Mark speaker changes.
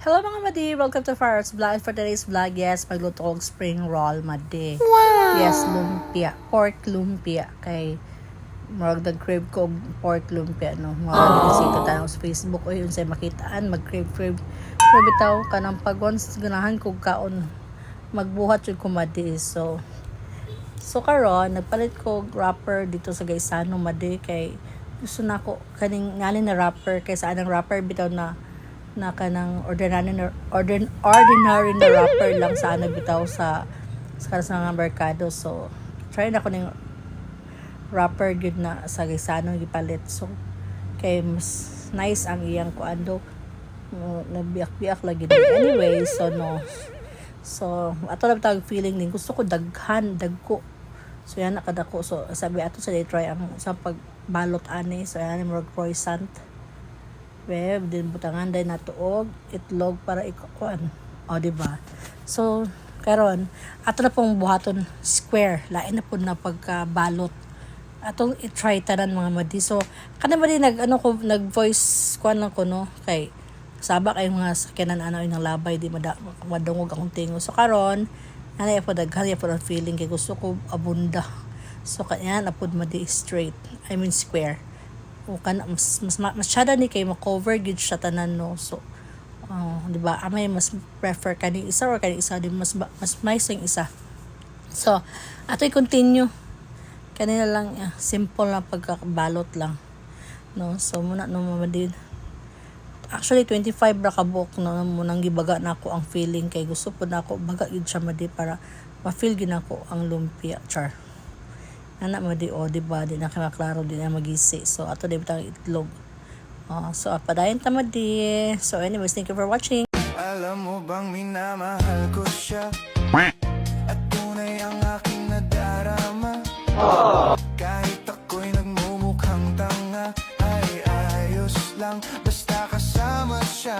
Speaker 1: Hello mga madi! Welcome to Farah's Vlog. For today's vlog, yes, magluto kong spring roll, madi.
Speaker 2: Wow!
Speaker 1: Yes, lumpia. Pork lumpia. Kay marag nag-crave ko pork lumpia, no? Mga binisita tayo sa Facebook. O yun sa'yo makitaan, mag-crave. Pero bitaw ka ng pag-once, ganahan ko kaon. Magbuhat yung kumadi. So karon nagpalit ko wrapper dito sa Gaisano, madi. Kay gusto na ko kaning ngalin na wrapper. Kay saan ang wrapper bitaw na kanang ordinary na wrapper lang sana bitaw sa mga merkado. So try na ko ning wrapper good na sa Gaisano gipalit. So kay mas nice ang iyang kuando, nagbiak-biak lagi anyway. So ato na tawag feeling din gusto ko dagko. So yan nakadako. So sabi ato sa try ang sa pagbalot ani. So yan mo croissant. Web din butangan day natuog itlog para ikuan. O di ba? So karon ato na pong buhaton square, lain na pud na pagkabalot. Atong i-try tanan mga madi. So kana ba din nag voice kuan ko no kay saba kay mga sakyanan inang labay di madungog akong tingo. So karon ana po daghan po ang feeling kay gusto ko abunda. So kanya na pud madi straight. I mean square. O kan mas masyada ni kay ma-cover gid siya tanan no. So di ba amay mas prefer kani isa or kani isa di mas nice yung isa. So atoy continue kanina lang simple na pagkabalot lang no. So muna no mamadid actually 25 ra ka buok no munang gibaga na ako ang feeling kay gusto pud nako baga gid siya madi para ma-feel gid nako ang lumpia char. Anak mo di di ba di na klaro di na magisi. So ato di bitang itlog. So padayon ta madi. So anyways, thank you for watching.
Speaker 2: Alam mo bang minamahal ko siya at tunay ang aking nadarama. Kahit ako'y nagmumukhang tanga ay ayos lang basta kasama siya.